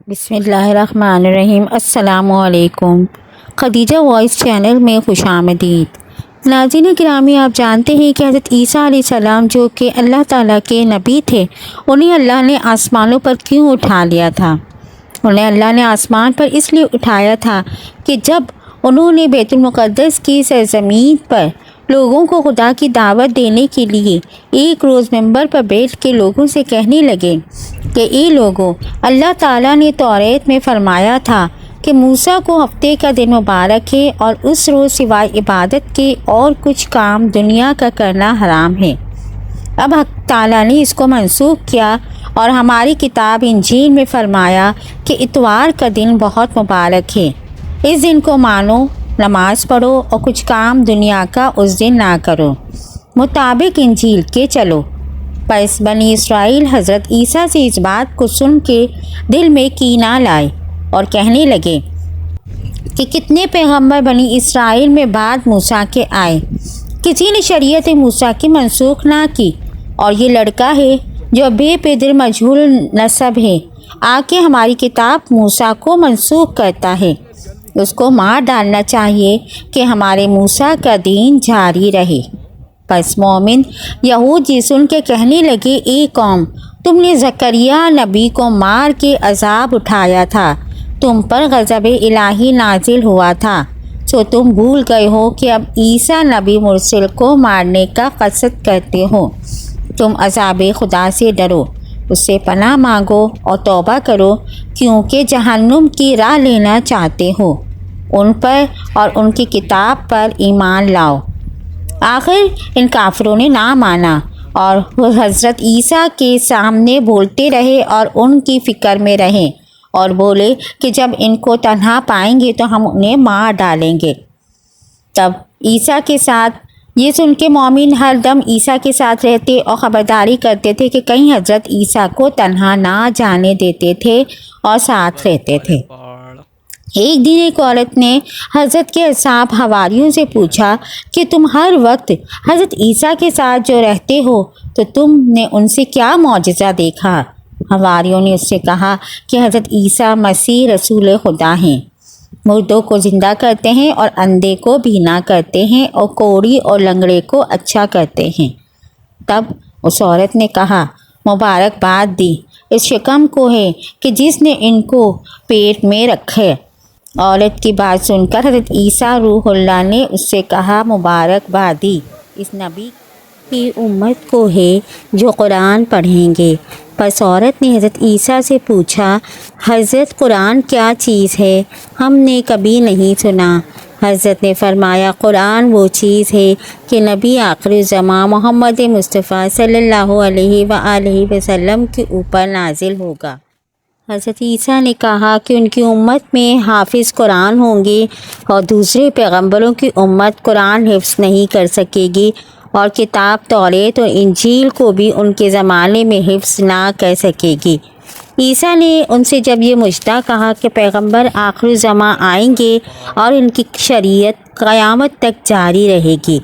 بسم اللہ الرحمن الرحیم۔ السلام علیکم۔ خدیجہ وائس چینل میں خوش آمدید۔ ناظرین گرامی، آپ جانتے ہیں کہ حضرت عیسیٰ علیہ السلام جو کہ اللہ تعالیٰ کے نبی تھے، انہیں اللہ نے آسمانوں پر کیوں اٹھا لیا تھا؟ انہیں اللہ نے آسمان پر اس لیے اٹھایا تھا کہ جب انہوں نے بیت المقدس کی سرزمین پر لوگوں کو خدا کی دعوت دینے کے لیے ایک روز ممبر پر بیٹھ کے لوگوں سے کہنے لگے کہ اے لوگوں، اللہ تعالیٰ نے توریت میں فرمایا تھا کہ موسیٰ کو ہفتے کا دن مبارک ہے اور اس روز سوائے عبادت کے اور کچھ کام دنیا کا کرنا حرام ہے۔ اب حق تعالیٰ نے اس کو منسوخ کیا اور ہماری کتاب انجیل میں فرمایا کہ اتوار کا دن بہت مبارک ہے، اس دن کو مانو، نماز پڑھو اور کچھ کام دنیا کا اس دن نہ کرو، مطابق انجیل کے چلو۔ پس بنی اسرائیل حضرت عیسیٰ سے اس بات کو سن کے دل میں کینہ لائے اور کہنے لگے کہ کتنے پیغمبر بنی اسرائیل میں بعد موسیٰ کے آئے، کسی نے شریعت موسیٰ کی منسوخ نہ کی، اور یہ لڑکا ہے جو بے پدر مجہول نسب ہے، آ کے ہماری کتاب موسیٰ کو منسوخ کرتا ہے، اس کو مار ڈالنا چاہیے کہ ہمارے موسیٰ کا دین جاری رہے۔ پس مومن یہود یہ سن کے کہنے لگے، اے قوم، تم نے زکریا نبی کو مار کے عذاب اٹھایا تھا، تم پر غضب الہی نازل ہوا تھا، سو تم بھول گئے ہو کہ اب عیسیٰ نبی مرسل کو مارنے کا قصد کرتے ہو۔ تم عذاب خدا سے ڈرو، اس سے پناہ مانگو اور توبہ کرو، کیونکہ جہنم کی راہ لینا چاہتے ہو، ان پر اور ان کی کتاب پر ایمان لاؤ۔ آخر ان کافروں نے نہ مانا اور وہ حضرت عیسیٰ کے سامنے بولتے رہے اور ان کی فکر میں رہے اور بولے کہ جب ان کو تنہا پائیں گے تو ہم انہیں مار ڈالیں گے۔ تب عیسیٰ کے ساتھ یہ سن کے مومن ہر دم عیسیٰ کے ساتھ رہتے اور خبرداری کرتے تھے کہ کہیں حضرت عیسیٰ کو تنہا نہ جانے دیتے تھے اور ساتھ رہتے تھے۔ ایک دن ایک عورت نے حضرت کے اصحاب حواریوں سے پوچھا کہ تم ہر وقت حضرت عیسیٰ کے ساتھ جو رہتے ہو تو تم نے ان سے کیا معجزہ دیکھا؟ حواریوں نے اس سے کہا کہ حضرت عیسیٰ مسیح رسول خدا ہیں، مردوں کو زندہ کرتے ہیں اور اندھے کو بینا کرتے ہیں اور کوڑی اور لنگڑے کو اچھا کرتے ہیں۔ تب اس عورت نے کہا، مبارکباد دی اس شکم کو ہے کہ جس نے ان کو پیٹ میں رکھے۔ عورت کی بات سن کر حضرت عیسیٰ روح اللہ نے اس سے کہا، مبارکبادی اس نبی کی امت کو ہے جو قرآن پڑھیں گے۔ پس عورت نے حضرت عیسیٰ سے پوچھا، حضرت قرآن کیا چیز ہے؟ ہم نے کبھی نہیں سنا۔ حضرت نے فرمایا، قرآن وہ چیز ہے کہ نبی آخر الزماں محمد مصطفیٰ صلی اللہ علیہ وآلہ وسلم کے اوپر نازل ہوگا۔ حضرت عیسیٰ نے کہا کہ ان کی امت میں حافظ قرآن ہوں گے اور دوسرے پیغمبروں کی امت قرآن حفظ نہیں کر سکے گی، اور کتاب توریت اور انجیل کو بھی ان کے زمانے میں حفظ نہ کر سکے گی۔ عیسیٰ نے ان سے جب یہ مژدہ کہا کہ پیغمبر آخر الزماں آئیں گے اور ان کی شریعت قیامت تک جاری رہے گی،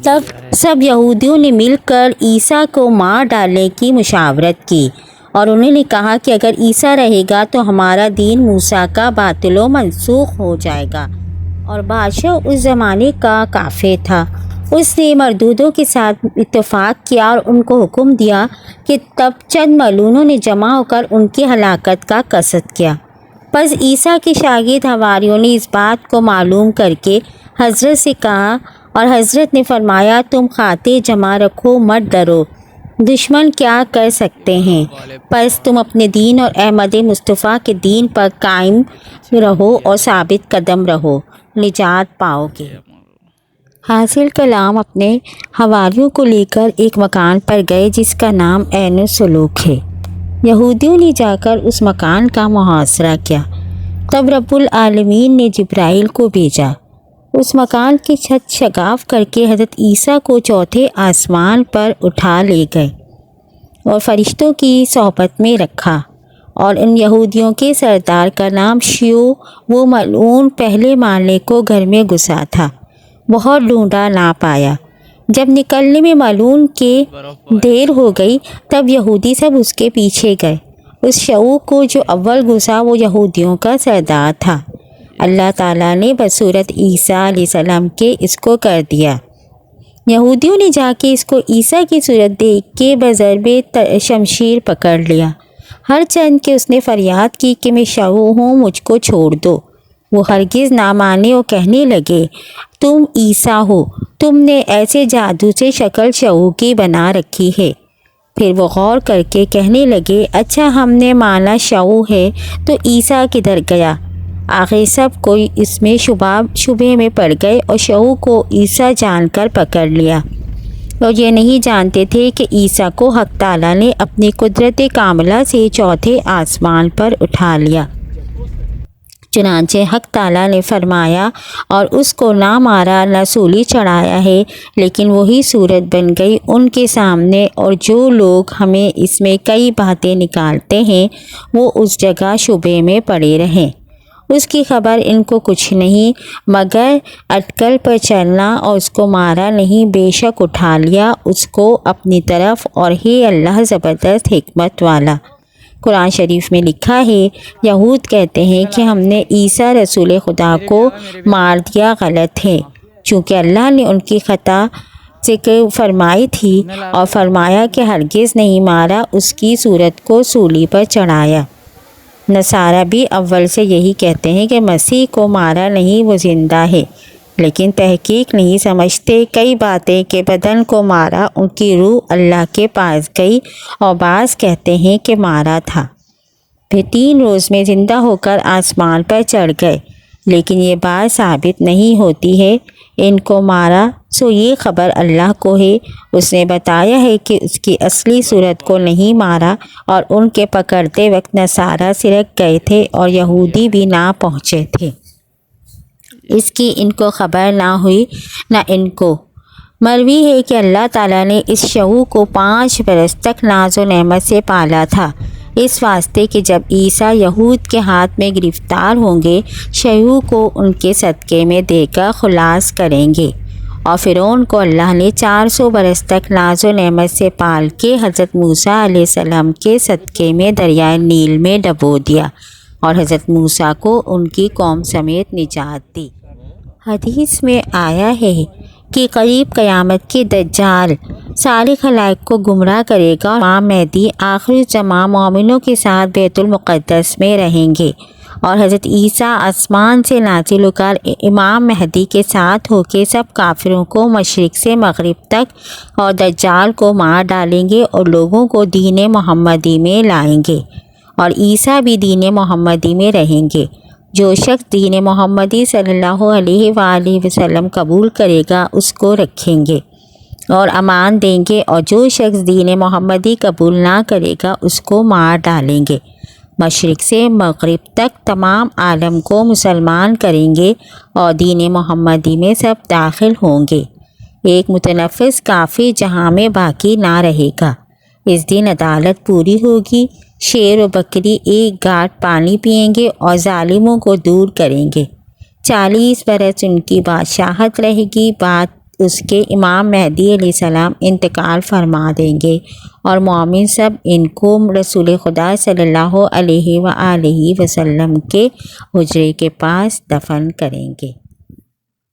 تب سب یہودیوں نے مل کر عیسیٰ کو مار ڈالنے کی مشاورت کی، اور انہوں نے کہا کہ اگر عیسیٰ رہے گا تو ہمارا دین موسیٰ کا باطل و منسوخ ہو جائے گا۔ اور بادشاہ اس زمانے کا کافر تھا، اس نے مردودوں کے ساتھ اتفاق کیا اور ان کو حکم دیا کہ تب چند ملعونوں نے جمع ہو کر ان کی ہلاکت کا قصد کیا۔ پس عیسیٰ کے شاگرد حواریوں نے اس بات کو معلوم کر کے حضرت سے کہا، اور حضرت نے فرمایا، تم کھاتے جمع رکھو، مت ڈرو، دشمن کیا کر سکتے ہیں؟ پس تم اپنے دین اور احمد مصطفیٰ کے دین پر قائم رہو اور ثابت قدم رہو، نجات پاؤ گے۔ حاصل کلام اپنے حواریوں کو لے کر ایک مکان پر گئے جس کا نام عین السلوک ہے۔ یہودیوں نے جا کر اس مکان کا محاصرہ کیا۔ تب رب العالمین نے جبرائیل کو بھیجا، اس مکان کی چھت شگاف کر کے حضرت عیسیٰ کو چوتھے آسمان پر اٹھا لے گئے اور فرشتوں کی صحبت میں رکھا، اور ان یہودیوں کے سردار کا نام شیو، وہ ملعون، پہلے مالے کو گھر میں گھسا تھا، بہت ڈھونڈا نہ پایا۔ جب نکلنے میں ملعون کے دیر ہو گئی تب یہودی سب اس کے پیچھے گئے، اس شعوق کو جو اول گھسا وہ یہودیوں کا سردار تھا۔ اللہ تعالیٰ نے بصورت عیسیٰ علیہ السلام کے اس کو کر دیا۔ یہودیوں نے جا کے اس کو عیسیٰ کی صورت دیکھ کے بضرب شمشیر پکڑ لیا، ہر چند کہ اس نے فریاد کی کہ میں شعوع ہوں، مجھ کو چھوڑ دو۔ وہ ہرگز نہ مانے اور کہنے لگے تم عیسیٰ ہو، تم نے ایسے جادو سے شکل شعوع کی بنا رکھی ہے۔ پھر وہ غور کر کے کہنے لگے اچھا ہم نے مانا شعوع ہے تو عیسیٰ کدھر گیا؟ آخر سب کوئی اس میں شبے میں پڑ گئے اور شعوع کو عیسیٰ جان کر پکڑ لیا، اور یہ نہیں جانتے تھے کہ عیسیٰ کو حق تعالیٰ نے اپنی قدرت کاملہ سے چوتھے آسمان پر اٹھا لیا۔ چنانچہ حق تعالیٰ نے فرمایا اور اس کو نہ مارا نہ سولی چڑھایا ہے، لیکن وہی صورت بن گئی ان کے سامنے، اور جو لوگ ہمیں اس میں کئی باتیں نکالتے ہیں وہ اس جگہ شبے میں پڑے رہیں۔ اس کی خبر ان کو کچھ نہیں مگر اٹکل پر چلنا، اور اس کو مارا نہیں، بے شک اٹھا لیا اس کو اپنی طرف، اور ہے اللہ زبردست حکمت والا۔ قرآن شریف میں لکھا ہے یہود کہتے ہیں کہ ہم نے عیسیٰ رسول خدا کو مار دیا، غلط ہے، چونکہ اللہ نے ان کی خطا ذکر فرمائی تھی اور فرمایا کہ ہرگز نہیں مارا، اس کی صورت کو سولی پر چڑھایا۔ نصارہ بھی اول سے یہی کہتے ہیں کہ مسیح کو مارا نہیں، وہ زندہ ہے، لیکن تحقیق نہیں سمجھتے کئی باتیں کہ بدن کو مارا، ان کی روح اللہ کے پاس گئی، اور بعض کہتے ہیں کہ مارا تھا، پھر 3 روز میں زندہ ہو کر آسمان پر چڑھ گئے، لیکن یہ بات ثابت نہیں ہوتی ہے ان کو مارا، سو یہ خبر اللہ کو ہے، اس نے بتایا ہے کہ اس کی اصلی صورت کو نہیں مارا، اور ان کے پکڑتے وقت نصارہ سرک گئے تھے اور یہودی بھی نہ پہنچے تھے، اس کی ان کو خبر نہ ہوئی نہ ان کو۔ مروی ہے کہ اللہ تعالیٰ نے اس شعوع کو 5 برس تک ناز و نعمت سے پالا تھا، اس واسطے کہ جب عیسیٰ یہود کے ہاتھ میں گرفتار ہوں گے شعوع کو ان کے صدقے میں دے کر خلاص کریں گے۔ اور فرعون کو اللہ نے 400 برس تک ناز و نعمت سے پال کے حضرت موسیٰ علیہ السلام کے صدقے میں دریائے نیل میں ڈبو دیا، اور حضرت موسیٰ کو ان کی قوم سمیت نجات دی۔ حدیث میں آیا ہے کہ قریب قیامت کے دجال ساری خلائق کو گمراہ کرے گا، اور امام مہدی آخری زمان مومنوں کے ساتھ بیت المقدس میں رہیں گے، اور حضرت عیسیٰ آسمان سے نازل ہو کر امام مہدی کے ساتھ ہو کے سب کافروں کو مشرق سے مغرب تک اور دجال کو مار ڈالیں گے، اور لوگوں کو دین محمدی میں لائیں گے، اور عیسیٰ بھی دین محمدی میں رہیں گے۔ جو شخص دین محمدی صلی اللہ علیہ وآلہ وسلم قبول کرے گا اس کو رکھیں گے اور امان دیں گے، اور جو شخص دین محمدی قبول نہ کرے گا اس کو مار ڈالیں گے۔ مشرق سے مغرب تک تمام عالم کو مسلمان کریں گے، اور دین محمدی میں سب داخل ہوں گے۔ ایک متنفس کافر جہاں میں باقی نہ رہے گا۔ اس دن عدالت پوری ہوگی، شیر و بکری ایک گھاٹ پانی پئیں گے اور ظالموں کو دور کریں گے۔ 40 برس ان کی بادشاہت رہے گی، بعد اس کے امام مہدی علیہ السلام انتقال فرما دیں گے، اور مومن سب ان کو رسول خدا صلی اللہ علیہ وآلہ وسلم کے حجرے کے پاس دفن کریں گے۔